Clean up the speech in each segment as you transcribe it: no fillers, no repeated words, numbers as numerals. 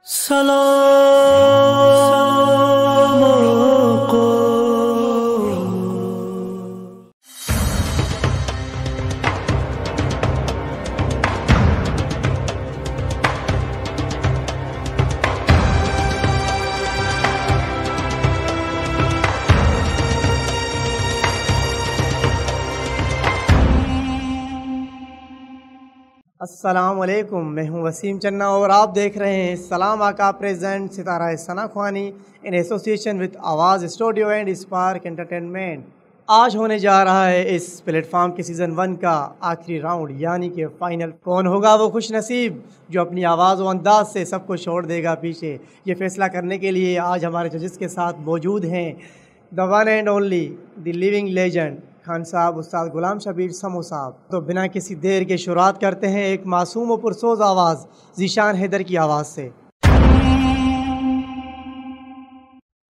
सलाम को अस्सलामुअलैकुम, मैं हूं वसीम चन्ना और आप देख रहे हैं सलाम आका प्रेजेंट सितारा सना ख्वानी in association with Awaz studio and Spark Entertainment. आज होने जा रहा है इस प्लेटफॉर्म के सीज़न 1 का आखिरी राउंड, यानी कि फ़ाइनल। कौन होगा वो खुश नसीब जो अपनी आवाज़ व अंदाज से सबको छोड़ देगा पीछे? ये फैसला करने के लिए आज हमारे जजेस के साथ मौजूद हैं the one and only the living legend Khan साहब, उस्ताद गुलाम शबीर समो साहब। तो बिना किसी देर के शुरुआत करते हैं एक मासूम और पुरसोज आवाज़ ज़ीशान हैदर की आवाज़ से।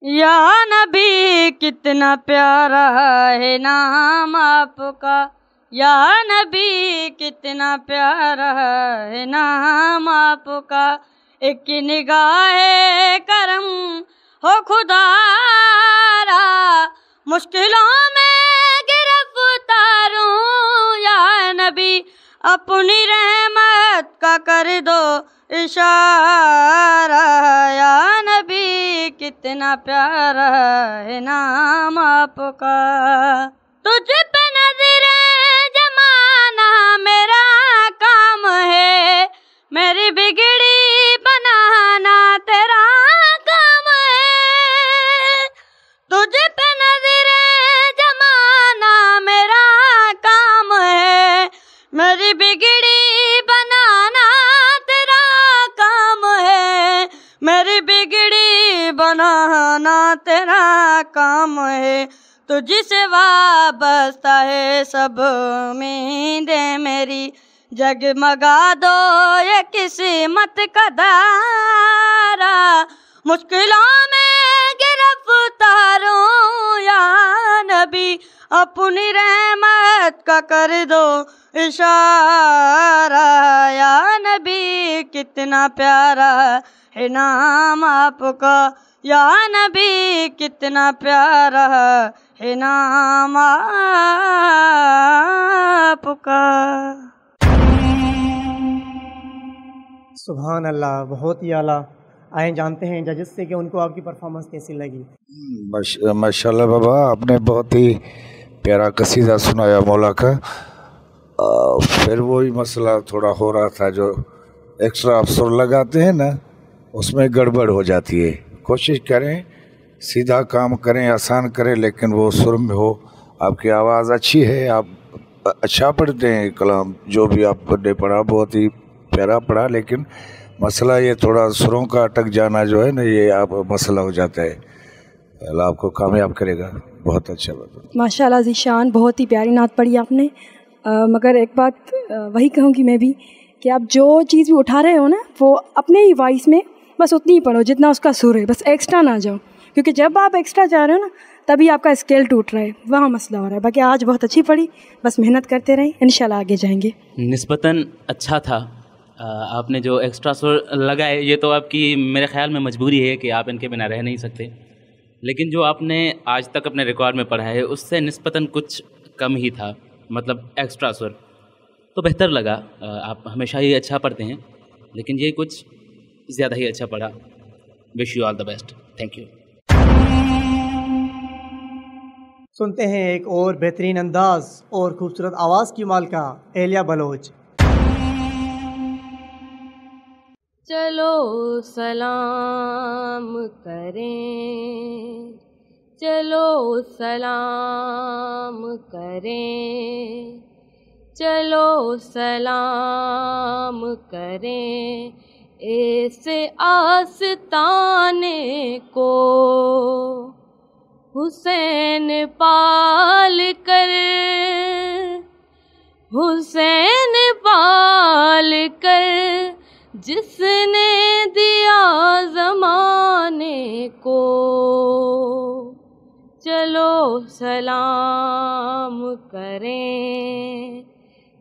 या नबी कितना प्यारा है नाम आपका, या नबी कितना प्यारा है नाम आपका। एक निगाह करम हो खुदारा, मुश्किलों में गिरफ्तारूं। या नबी अपनी रहमत का कर दो इशारा, या नबी कितना प्यारा है नाम आपका। तुझ पे नज़रे जमाना मेरा काम है, मेरी बिगड़ी बनाना तेरा काम है। तुझ पे नज़रे जमाना मेरा काम है, मेरी बिगड़ी बनाना तेरा काम है, मेरी बिगड़ी बनाना तेरा काम है। तुझसे वाबस्ता है सब उम्मीदें मेरी, जगमगा दो ये किस्मत का दारा। मुश्किलों में गिरफ्तारूं या नबी, अपनी रहमत का कर दो इशारा। या नबी कितना प्यारा है नाम आपका, या नबी कितना प्यारा है नाम आपका। सुभान अल्लाह, बहुत ही आला। आए जानते हैं जजेस से कि उनको आपकी परफॉर्मेंस कैसी लगी। माशाल्लाह बाबा, आपने बहुत ही प्यारा कसीदा सुनाया मौला का। फिर वही मसला थोड़ा हो रहा था, जो एक्स्ट्रा सुर लगाते हैं ना, उसमें गड़बड़ हो जाती है। कोशिश करें सीधा काम करें, आसान करें, लेकिन वो सुर में हो। आपकी आवाज़ अच्छी है, आप अच्छा पढ़ते हैं कलाम, जो भी आपने पढ़ा बहुत ही प्यारा पढ़ा, लेकिन मसला ये थोड़ा सुरों का अटक जाना जो है ना, ये आप मसला हो जाता है। अल्लाह आपको कामयाब करेगा। बहुत अच्छा बात। माशाल्लाह ज़ीशान, बहुत ही प्यारी नात पढ़ी आपने। मगर एक बात वही कहूँगी मैं भी कि आप जो चीज़ भी उठा रहे हो ना, वो अपने ही वॉइस में बस उतनी ही पढ़ो जितना उसका सुर है, बस एक्स्ट्रा ना जाओ, क्योंकि जब आप एक्स्ट्रा जा रहे हो ना तभी आपका स्केल टूट रहा है, वहाँ मसला हो रहा है। बाकी आज बहुत अच्छी पढ़ी, बस मेहनत करते रहें, इंशाल्लाह आगे जाएंगे। निस्बतन अच्छा था। आपने जो एक्स्ट्रा सुर लगाए, ये तो आपकी मेरे ख्याल में मजबूरी है कि आप इनके बिना रह नहीं सकते, लेकिन जो आपने आज तक अपने रिकॉर्ड में पढ़ा है उससे निस्बतन कुछ कम ही था, मतलब एक्स्ट्रा सुर तो बेहतर लगा। आप हमेशा ही अच्छा पढ़ते हैं, लेकिन ये कुछ ज़्यादा ही अच्छा पढ़ा। Wish you all the best. Thank you. सुनते हैं एक और बेहतरीन अंदाज और खूबसूरत आवाज़ की मालका एलिया बलोच। चलो सलाम करें, चलो सलाम करें, चलो सलाम करें ऐसे आस्ताने को। हुसैन पाल कर, हुसैन पाल कर, जिसने दिया ज़माने को। चलो सलाम करें,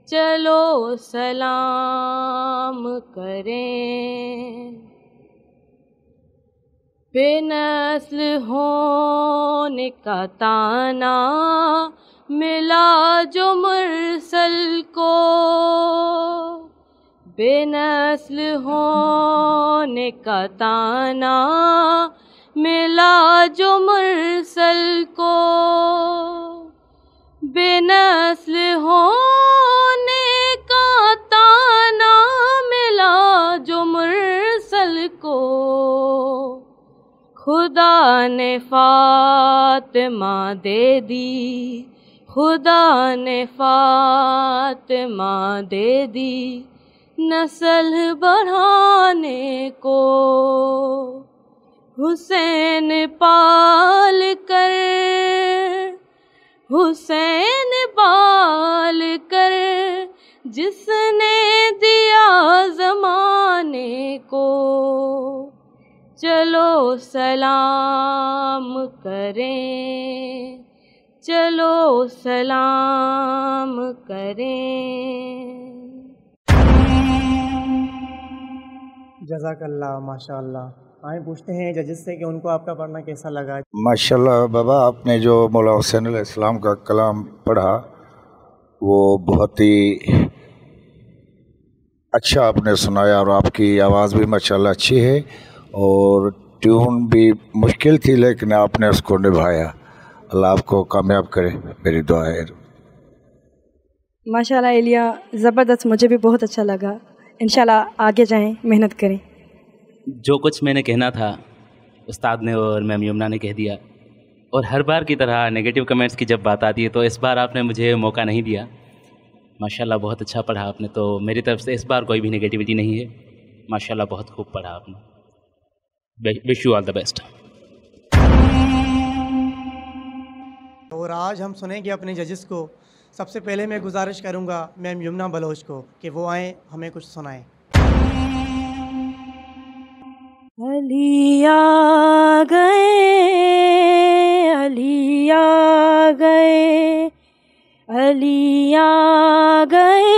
चलो सलाम करें। बेनस्ल होने का ताना मिला जो मुरसल को, बेनस्ल होने का ताना मिला जो मुरसल को, बेनस्ल होने का ताना मिला जो मुरसल को। खुदा ने फातिमा दे दी, खुदा ने फातिमा दे दी नस्ल बढ़ाने को। हुसैन पाल कर, हुसैन पाल कर जिसने दिया ज़माने को। चलो सलाम करें, चलो सलाम करें। जज़ाकल्लाह, माशाअल्लाह। आए पूछते हैं जजेस से कि उनको आपका पढ़ना कैसा लगा। माशाल्लाह बाबा, आपने जो मौला हुसैन अलैहिस्सलाम का कलाम पढ़ा वो बहुत ही अच्छा आपने सुनाया, और आपकी आवाज़ भी माशाल्लाह अच्छी है, और ट्यून भी मुश्किल थी लेकिन आपने उसको निभाया। अल्लाह आपको कामयाब करे, मेरी दुआ है। माशाल्लाह एलिया, ज़बरदस्त, मुझे भी बहुत अच्छा लगा। इंशाल्लाह आगे जाएं, मेहनत करें। जो कुछ मैंने कहना था उस्ताद ने और मैम यमुना ने कह दिया, और हर बार की तरह नेगेटिव कमेंट्स की जब बात आती है तो इस बार आपने मुझे मौका नहीं दिया। माशाल्लाह बहुत अच्छा पढ़ा आपने, तो मेरी तरफ से इस बार कोई भी नेगेटिविटी नहीं है। माशाल्लाह बहुत खूब पढ़ा आपने। Wish you all the best. और आज हम सुनेंगे अपने जजेस को। सबसे पहले मैं गुजारिश करूंगा मैम यमुना बलोच को कि वो आएँ हमें कुछ सुनाएं। अली आ गए, अली आ गए, अली आ गए,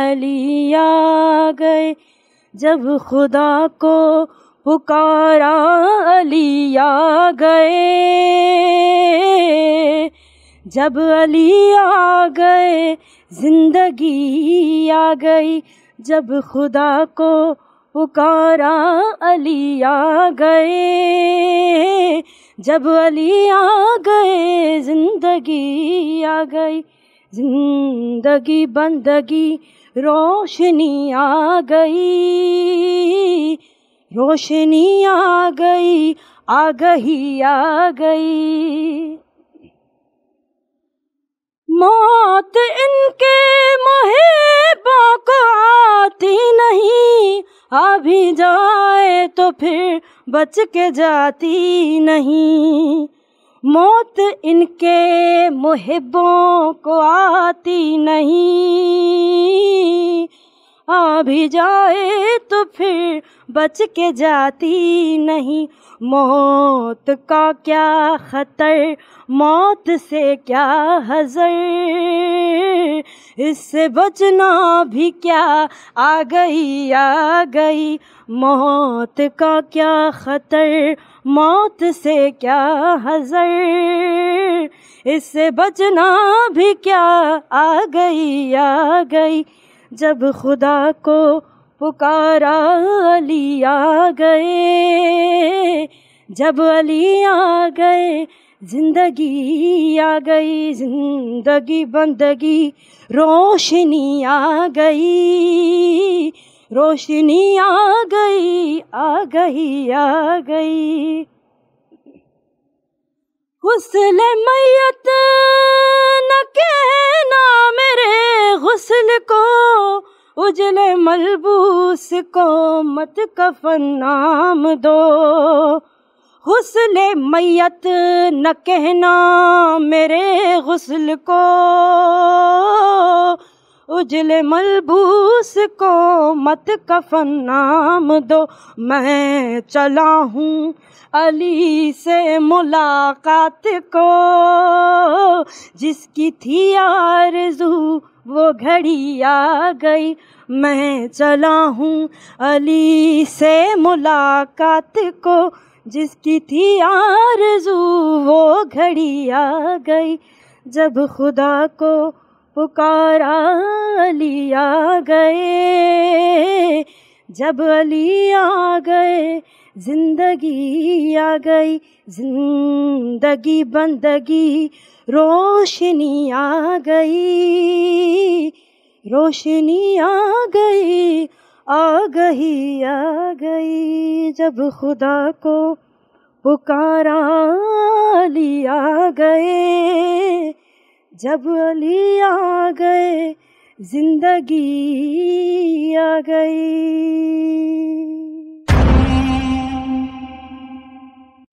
अली आ गए। जब खुदा को पुकारा अली आ गए, जब अली आ गए जिंदगी आ गई। जब खुदा को पुकारा अली आ गए, जब अली आ गए जिंदगी आ गई। जिंदगी बंदगी रोशनी आ गई, रोशनी आ गई, आ गई, आ गई। मौत इनके मुहिब्बों को आती नहीं, आ भी जाए तो फिर बच के जाती नहीं। मौत इनके मुहिब्बों को आती नहीं, आ भी जाए तो फिर बच के जाती नहीं। मौत का क्या खतर, मौत से क्या हज़र, इससे बचना भी क्या, आ गई, आ गई। मौत का क्या खतर, मौत से क्या हज़र, इससे बचना भी क्या, आ गई, आ गई। जब खुदा को पुकारा अली आ गए, जब अली आ गए जिंदगी आ गई। जिंदगी बंदगी रोशनी आ गई, रोशनी आ गई, आ गई, आ गई। गुस्ल मैयत न कहना मेरे गुस्ल को, उजले मलबूस को मत कफन नाम दो। गुस्ल मैयत न कहना मेरे गुस्ल को, उजले मलबूस को मत कफन नाम दो। मैं चला हूँ अली से मुलाकात को, जिसकी थी आरज़ू वो घड़ी आ गई। मैं चला हूँ अली से मुलाकात को, जिसकी थी आरज़ू वो घड़ी आ गई। जब खुदा को पुकारा अली आ गए, जब अली आ गए जिंदगी आ गई। जिंदगी बंदगी रोशनी आ गई, रोशनी आ गई, आ गई, आ गई। जब खुदा को पुकारा अली आ गए, जब अली आ गए जिंदगी आ गई।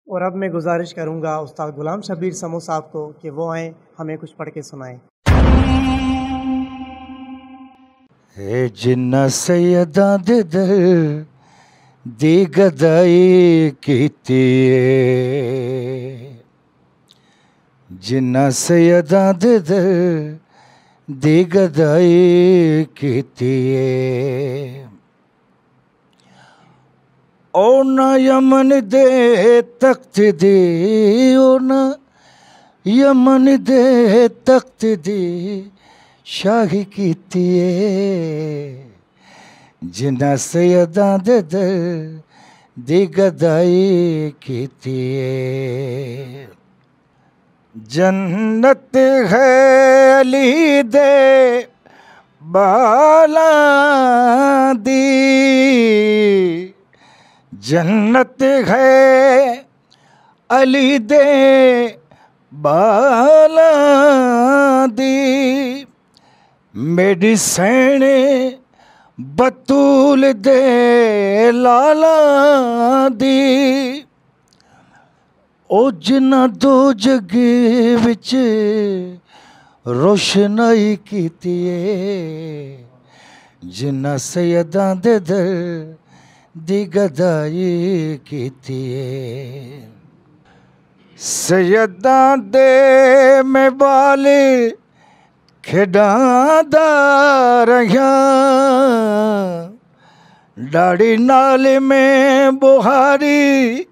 और अब मैं गुजारिश करूंगा उस्ताद गुलाम शबीर समो साहब को कि वो आएँ हमें कुछ पढ़ के सुनाएं। है जिन्ना सैयदा दे दर दी गदाई कीती जिन्ना सैयदा दे दर दी गदाई कीती ओ ना यमन दे तख्त दी ओ ना यमन दे तख्त दी शाही कीती जिन्ना सैयदा दे दर दी गदाई कीती। जन्नत है अली दे बाला दी, जन्नत है अली दे बाला दी। मेडिसन बतूल दे लाला दी, ओ जिन्ना दो जगे विच रोशनाई कीती जिन्ना सैयदा दे दर दी गदाई कीती। सैयदा दे में बाल खेडांदा रहिया, दाढ़ी नाल में बुहारी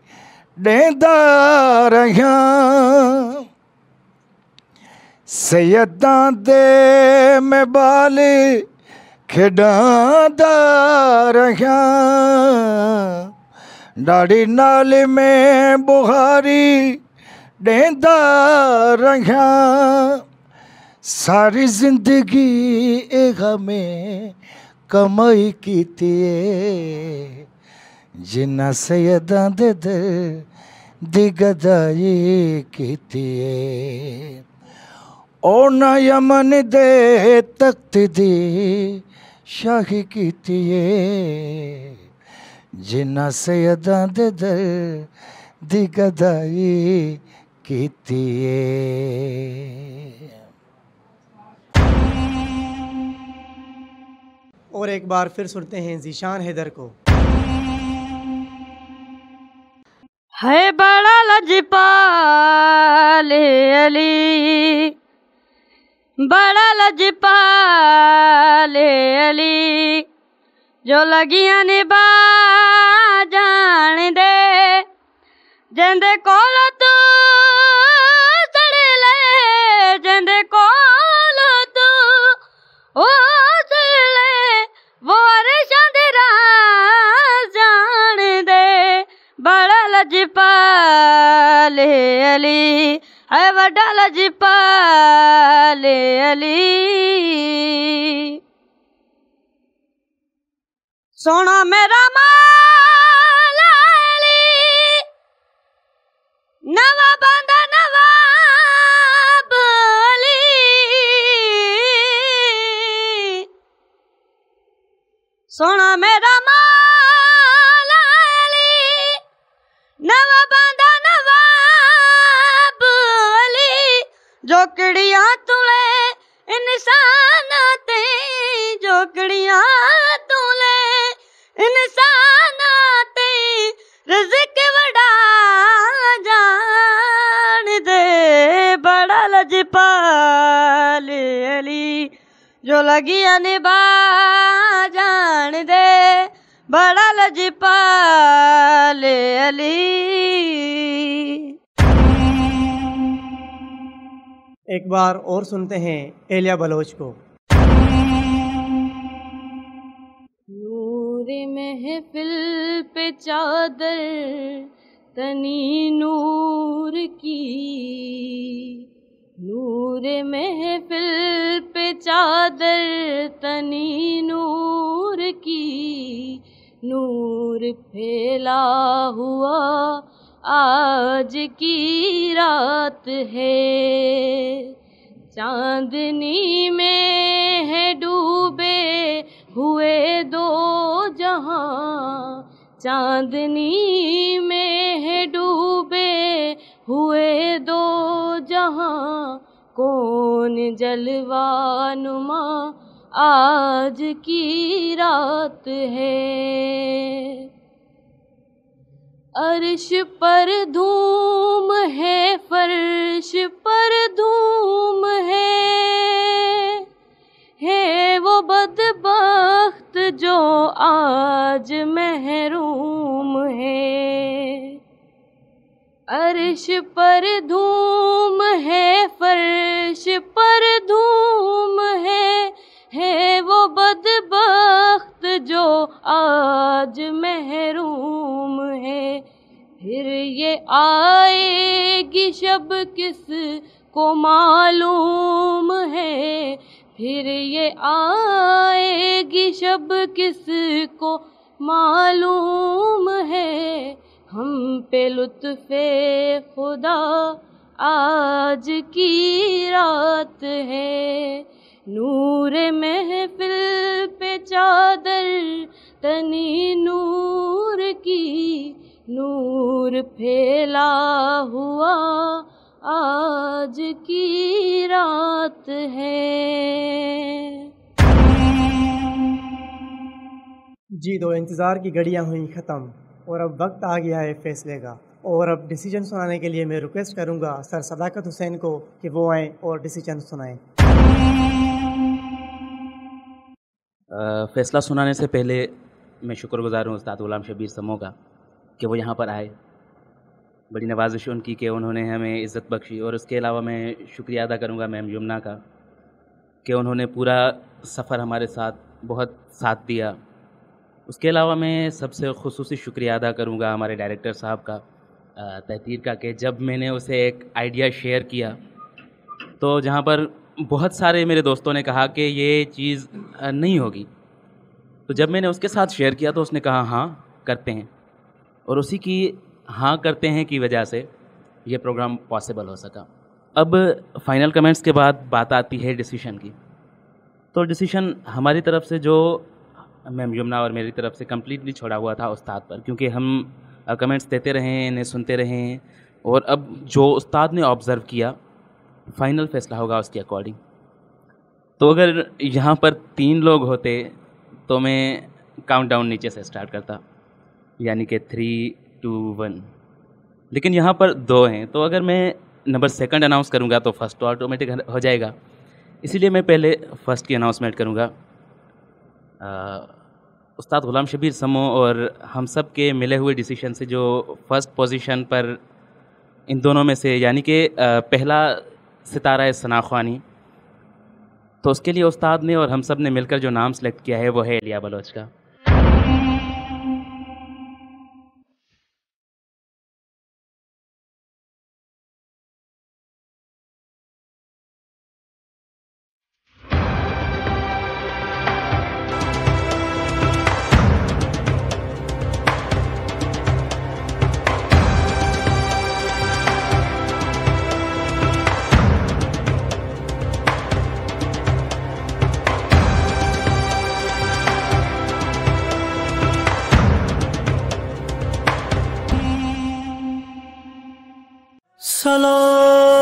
देंदा रहिया। सैयदा दे में बाल खेडांदा रहिया, दाढ़ी नाल में बुहारी देंदा रहिया। सारी जिंदगी ए गमे कमाई कीती जिन्ना सैयदा दे दर दी गदाई कीती। ओ ना यमन दे तख्त दी शाही कीती जिन्ना सैयदा दे दर दी गदाई कीती। और एक बार फिर सुनते हैं ज़ीशान हैदर को। है बड़ा लजपाल अली, बड़ा लजपाल अली, जो लगियां निभा जान दे। जिंदे कोल तू सड़ ले, जिंदे कोल तू ओ सड़ ले, वो अरशां दे राज जान दे। बड़ा लजपाल अली है बड़ा लजपाल अली। सोना मेरा मौला अली, नवा बांदा नवाब अली। सोना मेरा मौला अली, नवा बांदा नवाब अली। जो किड़ियां तुले इंसान ते लजपाल अली, जो लगिया निभा जान दे, बड़ा लजपाल अली। एक बार और सुनते हैं एलिया बलोच को। नूर महफिल पे चादर तनी नूर की, नूर महफिल पे चादर तनी नूर की, नूर फैला हुआ आज की रात है, चांदनी में है डूबे हुए दो जहां, चांदनी में है डूबे हुए दो जहां, कौन जलवानुमा आज की रात है। अर्श पर धूम है, फर्श पर धूम है वो बदबख्त जो आज महरूम है। अर्श पर धूम है, फर्श पर धूम है वो बदबख्त जो आज महरूम है। फिर ये आएगी शब किस को मालूम है, फिर ये आएगी शब किस को मालूम है, हम पे लुत्फ़े खुदा आज की रात है। नूर महफिल पे चादर तनी नूर की, नूर फैला हुआ आज की रात है। जी, तो इंतज़ार की घड़ियाँ हुई ख़त्म और अब वक्त आ गया है फैसले का। और अब डिसीजन सुनाने के लिए मैं रिक्वेस्ट करूंगा सर सदाकत हुसैन को कि वो आएँ और डिसीजन सुनाएं। फ़ैसला सुनाने से पहले मैं शुक्रगुज़ार हूँ उस्ताद ग़ुलाम शबीर समो का कि वो यहाँ पर आए। बड़ी नवाजिश उनकी कि उन्होंने हमें इज़्ज़त बख्शी, और उसके अलावा मैं शुक्रिया अदा करूँगा मैम यमुना का कि उन्होंने पूरा सफ़र हमारे साथ बहुत साथ दिया। उसके अलावा मैं सबसे ख़ुसूसी शुक्रिया अदा करूँगा हमारे डायरेक्टर साहब का, तहतीर का, कि जब मैंने उसे एक आइडिया शेयर किया तो जहाँ पर बहुत सारे मेरे दोस्तों ने कहा कि ये चीज़ नहीं होगी, तो जब मैंने उसके साथ शेयर किया तो उसने कहा हाँ करते हैं, और उसी की हाँ करते हैं की वजह से ये प्रोग्राम पॉसिबल हो सका। अब फाइनल कमेंट्स के बाद बात आती है डिसीशन की। तो डिसीशन हमारी तरफ से, जो मैम यमुना और मेरी तरफ से कम्प्लीटली छोड़ा हुआ था उस्ताद पर, क्योंकि हम कमेंट्स देते रहे हैं, इन्हें सुनते रहे हैं, और अब जो उस्ताद ने ऑब्ज़र्व किया फाइनल फ़ैसला होगा उसके अकॉर्डिंग। तो अगर यहाँ पर 3 लोग होते तो मैं काउंटडाउन नीचे से स्टार्ट करता, यानी कि 3, 2, 1, लेकिन यहाँ पर 2 हैं, तो अगर मैं नंबर 2 अनाउंस करूँगा तो फर्स्ट तो ऑटोमेटिक हो जाएगा, इसीलिए मैं पहले फर्स्ट की अनाउंसमेंट करूँगा। उस्ताद ग़ुलाम शबीर समो और हम सब के मिले हुए डिसीजन से जो फर्स्ट पोजीशन पर इन दोनों में से, यानी कि पहला सितारा सना ख्वानी, तो उसके लिए उस्ताद ने और हम सब ने मिलकर जो नाम सेलेक्ट किया है वो है एलिया बलोच का। सलाम